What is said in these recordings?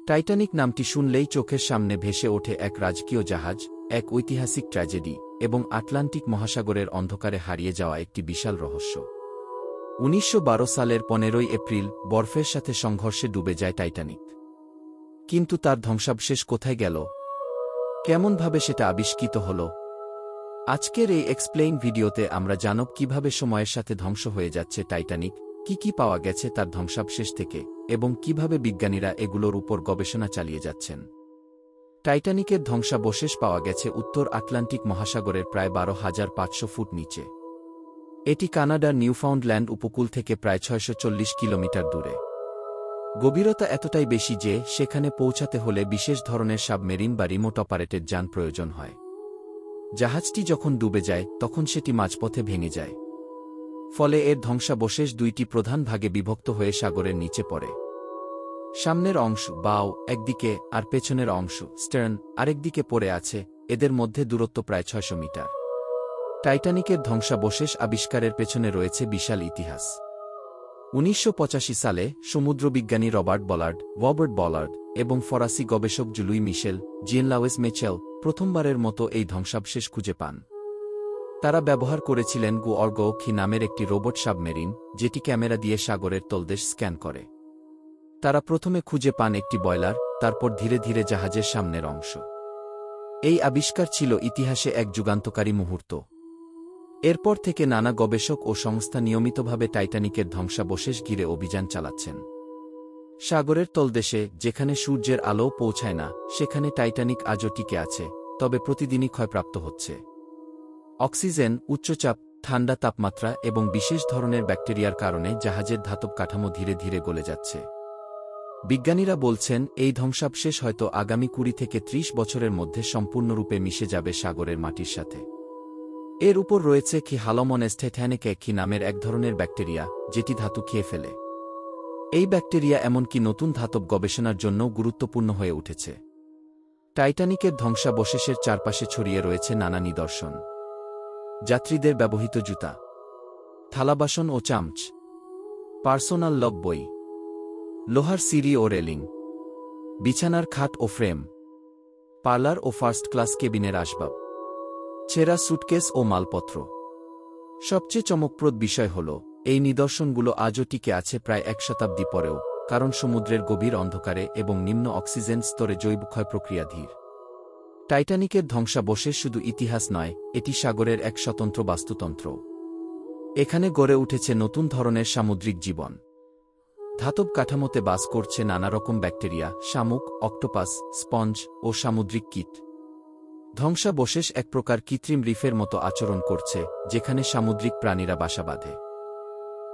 Titanic নামটি শুনলেই চোখের সামনে ভেসে ওঠে এক রাজকীয় জাহাজ, এক ঐতিহাসিক ট্র্যাজেডি এবং আটলান্টিক মহাসাগরের অন্ধকারে হারিয়ে যাওয়া একটি বিশাল রহস্য। ১৯১২ সালের ১৫ই এপ্রিল বরফের সাথে সংঘর্ষে ডুবে যায় টাইটানিক। কিন্তু তার ধ্বংসাবশেষ কোথায় গেল? কেমনভাবে সেটা আবিষ্কৃত হল? আজকের এই এক্সপ্লেইন ভিডিওতে আমরা জানব কিভাবে সময়ের সাথে ধ্বংস হয়ে যাচ্ছে টাইটানিক, কি পাওয়া গেছে তার ধ্বংসাবশেষ থেকে, এবং কিভাবে বিজ্ঞানীরা এগুলোর উপর গবেষণা চালিয়ে যাচ্ছেন। টাইটানিকের ধ্বংসাবশেষ পাওয়া গেছে উত্তর আটলান্টিক মহাসাগরের প্রায় ১২,৫০০ ফুট নিচে। এটি কানাডার নিউফাউন্ডল্যান্ড উপকূল থেকে প্রায় ৬৪০ কিলোমিটার দূরে। গভীরতা এতটাই বেশি যে সেখানে পৌঁছাতে হলে বিশেষ ধরনের সাবমেরিন বা রিমোট অপারেটেড যান প্রয়োজন হয়। জাহাজটি যখন ডুবে যায় তখন সেটি মাঝপথে ভেঙে যায়। ফলে এর ধ্বংসাবশেষ দুইটি প্রধান ভাগে বিভক্ত হয়ে সাগরের নিচে পড়ে। সামনের অংশ বাও একদিকে আর পেছনের অংশ স্টার্ন আরেকদিকে পড়ে আছে। এদের মধ্যে দূরত্ব প্রায় ৬০০ মিটার। টাইটানিকের ধ্বংসাবশেষ আবিষ্কারের পেছনে রয়েছে বিশাল ইতিহাস। ১৯৮৫ সালে সমুদ্রবিজ্ঞানী রবার্ট বলার্ড এবং ফরাসি গবেষক জুলুই মিশেল জিয়েন-লাউয়েস মেচেল প্রথমবারের মতো এই ধ্বংসাবশেষ খুঁজে পান। তারা ব্যবহার করেছিলেন গুঅর্গখি নামের একটি রোবট সাবমেরিন, যেটি ক্যামেরা দিয়ে সাগরের তলদেশ স্ক্যান করে। তারা প্রথমে খুঁজে পান একটি বয়লার, তারপর ধীরে ধীরে জাহাজের সামনের অংশ। এই আবিষ্কার ছিল ইতিহাসে এক যুগান্তকারী মুহূর্ত। এরপর থেকে নানা গবেষক ও সংস্থা নিয়মিতভাবে টাইটানিকের ধ্বংসাবশেষ ঘিরে অভিযান চালাচ্ছেন। সাগরের তলদেশে যেখানে সূর্যের আলো পৌঁছায় না সেখানে টাইটানিক আজও টিকে আছে, তবে প্রতিদিনই ক্ষয়প্রাপ্ত হচ্ছে। অক্সিজেন, উচ্চচাপ, ঠান্ডা তাপমাত্রা এবং বিশেষ ধরনের ব্যাকটেরিয়ার কারণে জাহাজের ধাতব কাঠামো ধীরে ধীরে গলে যাচ্ছে। বিজ্ঞানীরা বলছেন এই ধ্বংসাবশেষ হয়তো আগামী ২০ থেকে ৩০ বছরের মধ্যে সম্পূর্ণরূপে মিশে যাবে সাগরের মাটির সাথে। এর উপর রয়েছে হালোমনেস টেটানিকা নামের এক ধরনের ব্যাকটেরিয়া, যেটি ধাতু খেয়ে ফেলে। এই ব্যাকটেরিয়া এমনকি নতুন ধাতব গবেষণার জন্য গুরুত্বপূর্ণ হয়ে উঠেছে। টাইটানিকের ধ্বংসাবশেষের চারপাশে ছড়িয়ে রয়েছে নানা নিদর্শন। যাত্রীদের ব্যবহৃত জুতা, থালাবাসন ও চামচ, পার্সোনাল লগ বই, লোহার সিঁড়ি ও রেলিং, বিছানার খাট ও ফ্রেম, পার্লার ও ফার্স্ট ক্লাস কেবিনের আসবাব, ছেঁড়া সুটকেস ও মালপত্র। সবচেয়ে চমকপ্রদ বিষয় হল এই নিদর্শনগুলো আজও টিকে আছে প্রায় ১ শতাব্দী পরেও, কারণ সমুদ্রের গভীর অন্ধকারে এবং নিম্ন অক্সিজেন স্তরে জৈব ক্ষয় প্রক্রিয়া ধীর। টাইটানিকের ধ্বংসাবশেষ শুধু ইতিহাস নয়, এটি সাগরের এক স্বতন্ত্র বাস্তুতন্ত্র। এখানে গড়ে উঠেছে নতুন ধরনের সামুদ্রিক জীবন। ধাতব কাঠামোতে বাস করছে নানা রকম ব্যাকটেরিয়া, শামুক, অক্টোপাস, স্পঞ্জ ও সামুদ্রিক কীট। ধ্বংসাবশেষ এক প্রকার কৃত্রিম রিফের মতো আচরণ করছে, যেখানে সামুদ্রিক প্রাণীরা বাসা বাঁধে।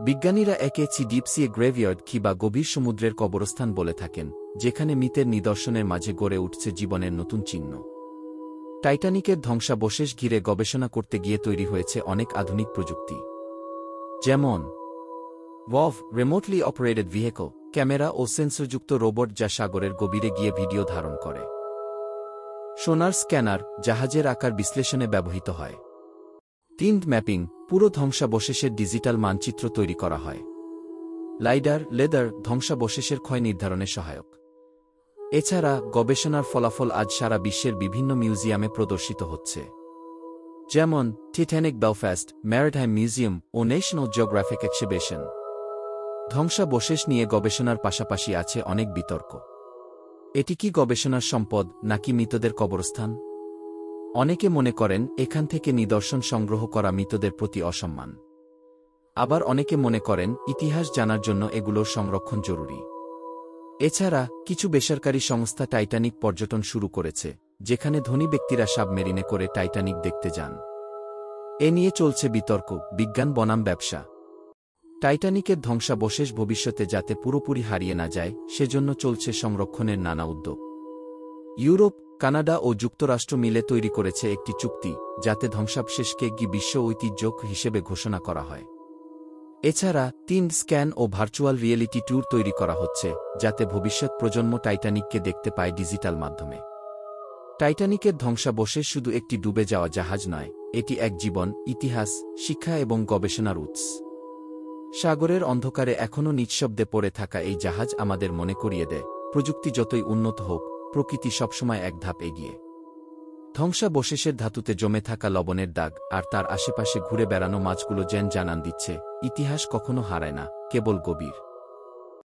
বিজ্ঞানীরা একে ডিপসি গ্রেভিয়ার্ড বা গভীর সমুদ্রের কবরস্থান বলে থাকেন, যেখানে মৃতের নিদর্শনের মাঝে গড়ে উঠছে জীবনের নতুন চিহ্ন। টাইটানিকের ধ্বংসাবশেষ ঘিরে গবেষণা করতে গিয়ে তৈরি হয়েছে অনেক আধুনিক প্রযুক্তি, যেমন রিমোটলি অপারেটেড ভেহিকল, ক্যামেরা ও সেন্সরযুক্ত রোবট যা সাগরের গভীরে গিয়ে ভিডিও ধারণ করে। সোনার স্ক্যানার, জাহাজের আকার বিশ্লেষণে ব্যবহৃত হয়। 3D ম্যাপিং, পুরো ধ্বংসাবশেষের ডিজিটাল মানচিত্র তৈরি করা হয়। লেদার, ধ্বংসাবশেষের ক্ষয় নির্ধারণে সহায়ক। এছাড়া গবেষণার ফলাফল আজ সারা বিশ্বের বিভিন্ন মিউজিয়ামে প্রদর্শিত হচ্ছে, যেমন টাইটানিক বেলফাস্ট ম্যারিটাইম মিউজিয়াম ও ন্যাশনাল জিওগ্রাফিক এক্সিবিশন। ধ্বংসাবশেষ নিয়ে গবেষণার পাশাপাশি আছে অনেক বিতর্ক। এটি কি গবেষণার সম্পদ নাকি মৃতদের কবরস্থান? অনেকে মনে করেন এখান থেকে নিদর্শন সংগ্রহ করা মৃতদের প্রতি অসম্মান। আবার অনেকে মনে করেন ইতিহাস জানার জন্য এগুলোর সংরক্ষণ জরুরি। এছাড়া কিছু বেসরকারি সংস্থা টাইটানিক পর্যটন শুরু করেছে, যেখানে ধনী ব্যক্তিরা সাবমেরিনে করে টাইটানিক দেখতে যান। এ নিয়ে চলছে বিতর্ক, বিজ্ঞান বনাম ব্যবসা। টাইটানিকের ধ্বংসাবশেষ ভবিষ্যতে যাতে পুরোপুরি হারিয়ে না যায় সেজন্য চলছে সংরক্ষণের নানা উদ্যোগ। ইউরোপ, কানাডা ও যুক্তরাষ্ট্র মিলে তৈরি করেছে একটি চুক্তি, যাতে ধ্বংসাবশেষকে বিশ্ব ঐতিহ্য হিসেবে ঘোষণা করা হয়। এছাড়া 3D স্ক্যান ও ভার্চুয়াল রিয়েলিটি ট্যুর তৈরি করা হচ্ছে, যাতে ভবিষ্যৎ প্রজন্ম টাইটানিককে দেখতে পায় ডিজিটাল মাধ্যমে। টাইটানিকের ধ্বংসাবশেষ শুধু একটি ডুবে যাওয়া জাহাজ নয়, এটি এক জীবন, ইতিহাস, শিক্ষা এবং গবেষণার উৎস। সাগরের অন্ধকারে এখনও নিঃশব্দে পড়ে থাকা এই জাহাজ আমাদের মনে করিয়ে দেয় প্রযুক্তি যতই উন্নত হোক, প্রকৃতি সবসময় এক ধাপ এগিয়ে। ধ্বংসাবশেষের ধাতুতে জমে থাকা লবণের দাগ আর তার আশেপাশে ঘুরে বেড়ানো মাছগুলো যেন জানান দিচ্ছে, ইতিহাস কখনো হারায় না, কেবল গভীর।